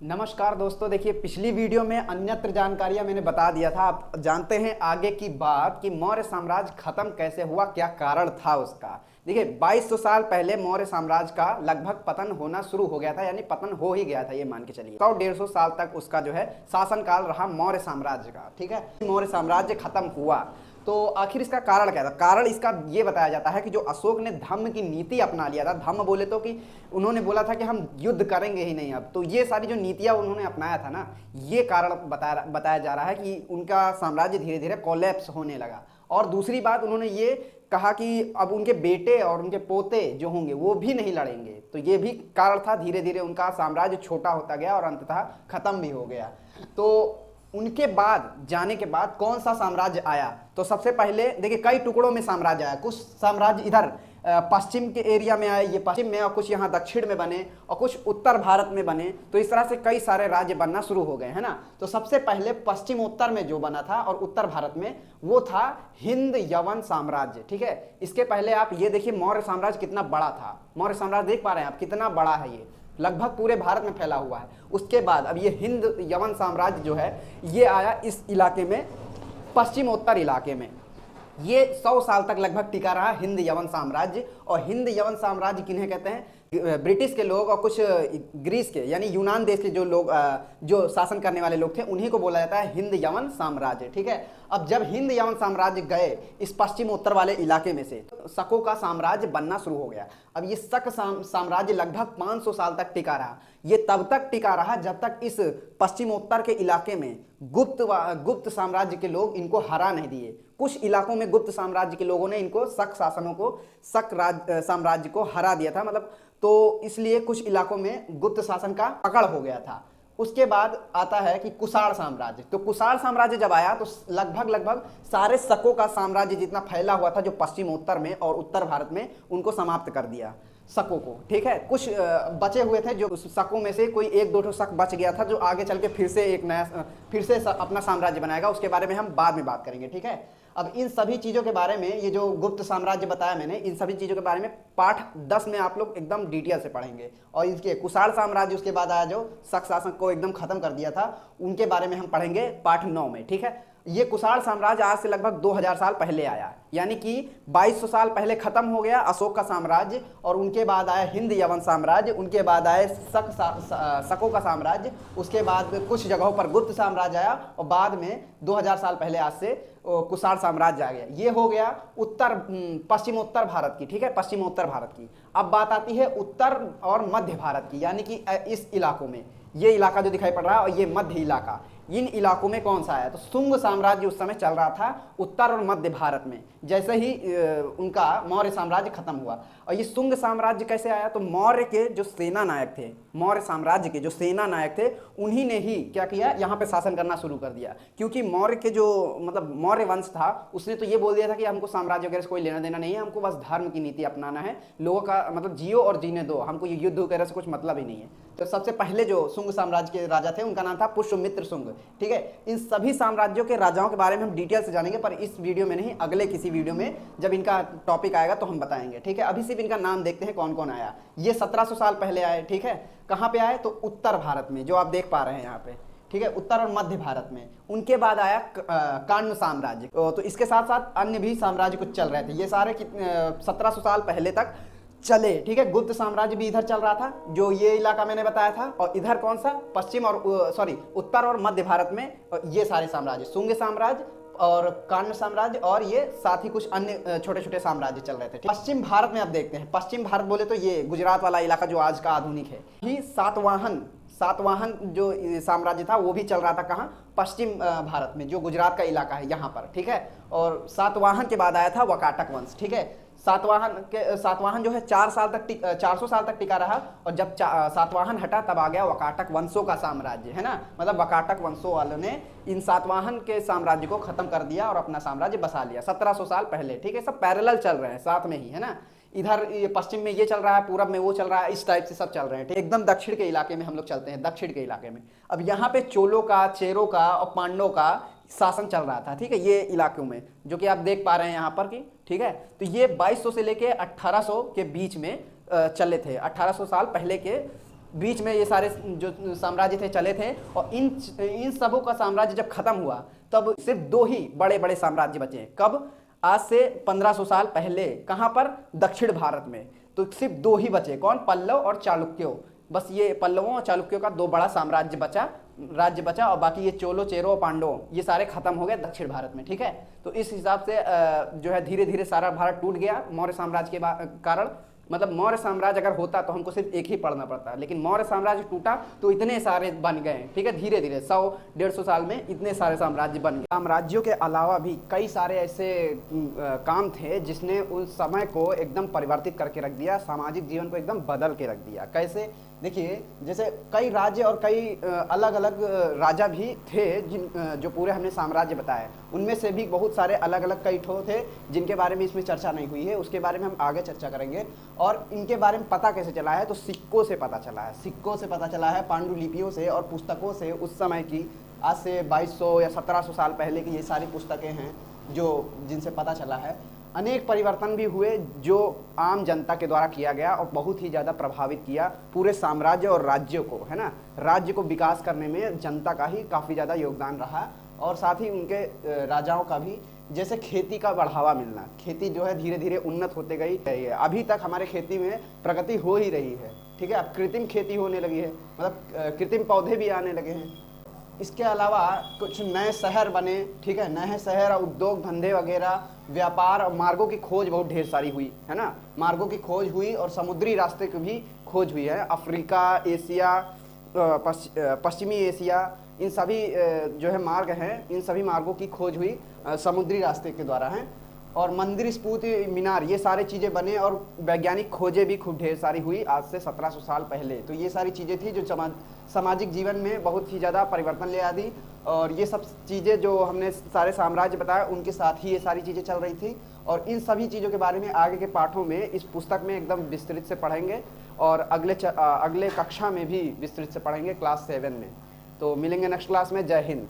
नमस्कार दोस्तों, देखिए पिछली वीडियो में अन्यत्र जानकारियां मैंने बता दिया था। आप जानते हैं आगे की बात कि मौर्य साम्राज्य खत्म कैसे हुआ, क्या कारण था उसका। देखिए 2200 साल पहले मौर्य साम्राज्य का लगभग पतन होना शुरू हो गया था, यानी पतन हो ही गया था, ये मान के चलिए 100-150 साल तक उसका जो है शासनकाल रहा मौर्य साम्राज्य का। ठीक है, मौर्य साम्राज्य खत्म हुआ तो आखिर इसका कारण क्या था। कारण इसका ये बताया जाता है कि जो अशोक ने धम्म की नीति अपना लिया था, धम्म बोले तो कि उन्होंने बोला था कि हम युद्ध करेंगे ही नहीं अब, तो ये सारी जो नीतियां उन्होंने अपनाया था ना, ये कारण बताया जा रहा है कि उनका साम्राज्य धीरे धीरे कोलैप्स होने लगा। और दूसरी बात, उन्होंने ये कहा कि अब उनके बेटे और उनके पोते जो होंगे वो भी नहीं लड़ेंगे, तो ये भी कारण था। धीरे धीरे उनका साम्राज्य छोटा होता गया और अंततः खत्म भी हो गया। तो उनके बाद जाने के बाद कौन सा साम्राज्य आया, तो सबसे पहले देखिए कई टुकड़ों में साम्राज्य आया। कुछ साम्राज्य इधर पश्चिम के एरिया में आए, ये पश्चिम में, और कुछ यहाँ दक्षिण में बने, और कुछ उत्तर भारत में बने। तो इस तरह से कई सारे राज्य बनना शुरू हो गए, है ना। तो सबसे पहले पश्चिमोत्तर में जो बना था और उत्तर भारत में, वो था हिंद यवन साम्राज्य। ठीक है, इसके पहले आप ये देखिए मौर्य साम्राज्य कितना बड़ा था। मौर्य साम्राज्य देख पा रहे हैं आप कितना बड़ा है, ये लगभग पूरे भारत में फैला हुआ है। उसके बाद अब ये हिंद यवन साम्राज्य जो है ये आया इस इलाके में, पश्चिमोत्तर इलाके में। ये 100 साल तक लगभग टिका रहा हिंद यवन साम्राज्य। और हिंद यवन साम्राज्य किन्हें कहते हैं, ब्रिटिश के लोग और कुछ ग्रीस के यानी यूनान देश के जो लोग जो शासन करने वाले लोग थे, उन्हीं को बोला जाता है हिंद यवन साम्राज्य। ठीक है, अब जब हिंद यवन साम्राज्य गए इस पश्चिम उत्तर वाले इलाके में से, शकों का साम्राज्य बनना शुरू हो गया। अब ये शक साम्राज्य लगभग 500 साल तक टिका रहा। ये तब तक टिका रहा जब तक इस पश्चिमोत्तर के इलाके में गुप्त साम्राज्य के लोग इनको हरा नहीं दिए। कुछ इलाकों में गुप्त साम्राज्य के लोगों ने इनको शक शासनों को, शक साम्राज्य को हरा दिया था, मतलब, तो इसलिए कुछ इलाकों में गुप्त शासन का पकड़ हो गया था। उसके बाद आता है कि कुषाण साम्राज्य। तो कुषाण साम्राज्य जब आया तो लगभग सारे शकों का साम्राज्य जितना फैला हुआ था जो पश्चिमोत्तर में और उत्तर भारत में, उनको समाप्त कर दिया शकों को। ठीक है, कुछ बचे हुए थे, जो शकों में से कोई एक दो शक बच गया था, जो आगे चल के फिर से अपना साम्राज्य बनाएगा। उसके बारे में हम बाद में बात करेंगे। ठीक है, अब इन सभी चीज़ों के बारे में, ये जो गुप्त साम्राज्य बताया मैंने, इन सभी चीज़ों के बारे में पाठ 10 में आप लोग एकदम डिटेल से पढ़ेंगे। और इसके कुषाण साम्राज्य उसके बाद आया जो शक शासन को एकदम खत्म कर दिया था, उनके बारे में हम पढ़ेंगे पाठ 9 में। ठीक है, ये कुषाण साम्राज्य आज से लगभग 2000 साल पहले आया, यानी कि 2200 साल पहले खत्म हो गया अशोक का साम्राज्य। और उनके बाद आया हिंद यवन साम्राज्य, उनके बाद आए शकों का साम्राज्य, उसके बाद कुछ जगहों पर गुप्त साम्राज्य आया, और बाद में 2000 साल पहले आज से कुषाण साम्राज्य आ गया। ये हो गया पश्चिमोत्तर भारत की। ठीक है, पश्चिमोत्तर भारत की। अब बात आती है उत्तर और मध्य भारत की, यानी कि इस इलाकों में, ये इलाका जो दिखाई पड़ रहा है और ये मध्य इलाका, इन इलाकों में कौन सा है, तो शुंग साम्राज्य उस समय चल रहा था उत्तर और मध्य भारत में, जैसे ही उनका मौर्य साम्राज्य खत्म हुआ। और ये शुंग साम्राज्य कैसे आया, तो मौर्य के जो सेना नायक थे, मौर्य साम्राज्य के जो सेना नायक थे, उन्हीं ने ही क्या किया, यहाँ पे शासन करना शुरू कर दिया। क्योंकि मौर्य के जो मतलब मौर्य वंश था, उसने तो ये बोल दिया था कि हमको साम्राज्य वगैरह से कोई लेना देना नहीं है, हमको बस धर्म की नीति अपनाना है, लोगों का मतलब जियो और जीने दो, हमको ये युद्ध वगैरह से कुछ मतलब ही नहीं है। तो सबसे पहले जो शुंग साम्राज्य के राजा थे उनका नाम था पुष्यमित्र शुंग। ठीक है, इन सभी साम्राज्यों के राजाओं के बारे में हम डिटेल से जानेंगे, पर इस वीडियो में नहीं, अगले किसी वीडियो में जब इनका टॉपिक आएगा तो हम बताएंगे। ठीक है, अभी सिर्फ इनका नाम देखते हैं कौन कौन आया। ये 1700 साल पहले आए। ठीक है, कहाँ पे आए, तो उत्तर भारत में, जो आप देख पा रहे हैं यहाँ पे। ठीक है, उत्तर और मध्य भारत में। उनके बाद आया काण्व साम्राज्य। तो इसके साथ साथ अन्य भी साम्राज्य कुछ चल रहे थे। ये सारे 1700 साल पहले तक चले। ठीक है, गुप्त साम्राज्य भी इधर चल रहा था, जो ये इलाका मैंने बताया था, और इधर कौन सा, पश्चिम और उत्तर और मध्य भारत में ये सारे साम्राज्य, शुंग साम्राज्य और काण्व साम्राज्य, और ये साथ ही कुछ अन्य छोटे छोटे साम्राज्य चल रहे थे। पश्चिम भारत में आप देखते हैं, पश्चिम भारत बोले तो ये गुजरात वाला इलाका जो आज का आधुनिक है। ही सातवाहन जो साम्राज्य था वो भी चल रहा था कहाँ, पश्चिम भारत में, जो गुजरात का इलाका है यहाँ पर। ठीक है, और सातवाहन के बाद आया था वकाटक वंश। ठीक है, सातवाहन जो है 400 साल तक टिका रहा, और जब सातवाहन हटा तब आ गया वकाटक वंशों का साम्राज्य, है ना। मतलब वकाटक वंशों वालों ने इन सातवाहन के साम्राज्य को खत्म कर दिया और अपना साम्राज्य बसा लिया 1700 साल पहले। ठीक है, सब पैरेलल चल रहे हैं, साथ में ही, है ना। इधर पश्चिम में ये चल रहा है, पूरब में वो चल रहा है, इस टाइप से सब चल रहे हैं। एकदम दक्षिण के इलाके में हम लोग चलते हैं, दक्षिण के इलाके में। अब यहाँ पे चोलों का, चेरों का और पांडवों का शासन चल रहा था। ठीक है, ये इलाकों में जो कि आप देख पा रहे हैं यहाँ पर की। ठीक है, तो ये 2200 से लेके 1800 के बीच में चले थे, 1800 साल पहले के बीच में ये सारे जो साम्राज्य थे चले थे, और इन सबों का साम्राज्य जब खत्म हुआ तब सिर्फ दो ही बड़े बड़े साम्राज्य बचे। कब? आज से 1500 साल पहले। कहां पर? दक्षिण भारत में। तो सिर्फ दो ही बचे, कौन? पल्लव और चालुक्यों। बस ये पल्लवों और चालुक्यों का दो बड़ा साम्राज्य राज्य बचा, और बाकी ये चोलो, चेरो, पांडवों ये सारे खत्म हो गए दक्षिण भारत में। ठीक है, तो इस हिसाब से जो है धीरे धीरे सारा भारत टूट गया मौर्य साम्राज्य के कारण। मतलब मौर्य साम्राज्य अगर होता तो हमको सिर्फ एक ही पढ़ना पड़ता, लेकिन मौर्य साम्राज्य टूटा तो इतने सारे बन गए। ठीक है, धीरे धीरे 100-150 साल में इतने सारे साम्राज्य बन गए। साम्राज्यों के अलावा भी कई सारे ऐसे काम थे जिसने उस समय को एकदम परिवर्तित करके रख दिया, सामाजिक जीवन को एकदम बदल के रख दिया। कैसे? देखिए, जैसे कई राज्य और कई अलग अलग राजा भी थे जो पूरे हमने साम्राज्य बताए, उनमें से भी बहुत सारे अलग अलग कई ठो थे जिनके बारे में इसमें चर्चा नहीं हुई है, उसके बारे में हम आगे चर्चा करेंगे। और इनके बारे में पता कैसे चला है? तो सिक्कों से पता चला है। सिक्कों से पता चला है, पांडुलिपियों से और पुस्तकों से। उस समय की, आज से 2200 या 1700 साल पहले की ये सारी पुस्तकें हैं जिनसे पता चला है। अनेक परिवर्तन भी हुए जो आम जनता के द्वारा किया गया और बहुत ही ज़्यादा प्रभावित किया पूरे साम्राज्य और राज्यों को, है ना। राज्य को विकास करने में जनता का ही काफ़ी ज़्यादा योगदान रहा, और साथ ही उनके राजाओं का भी। जैसे खेती का बढ़ावा मिलना, खेती जो है धीरे धीरे उन्नत होते गई है। अभी तक हमारे खेती में प्रगति हो ही रही है। ठीक है, अब कृत्रिम खेती होने लगी है, मतलब कृत्रिम पौधे भी आने लगे हैं। इसके अलावा कुछ नए शहर बने। ठीक है, नए शहर, उद्योग धंधे वगैरह, व्यापार और मार्गों की खोज बहुत ढेर सारी हुई, है ना। मार्गों की खोज हुई और समुद्री रास्ते की भी खोज हुई है। अफ्रीका, एशिया, पश्चिमी एशिया, इन सभी जो है मार्ग हैं, इन सभी मार्गों की खोज हुई समुद्री रास्ते के द्वारा है। और मंदिर, स्फूर्ति, मीनार, ये सारी चीज़ें बने, और वैज्ञानिक खोजें भी खूब ढेर सारी हुई आज से 1700 साल पहले। तो ये सारी चीज़ें थी जो सामाजिक जीवन में बहुत ही ज़्यादा परिवर्तन ले आती। और ये सब चीज़ें जो हमने सारे साम्राज्य बताए, उनके साथ ही ये सारी चीज़ें चल रही थी। और इन सभी चीज़ों के बारे में आगे के पाठों में इस पुस्तक में एकदम विस्तृत से पढ़ेंगे, और अगले कक्षा में भी विस्तृत से पढ़ेंगे, क्लास 7 में। तो मिलेंगे नेक्स्ट क्लास में। जय हिंद।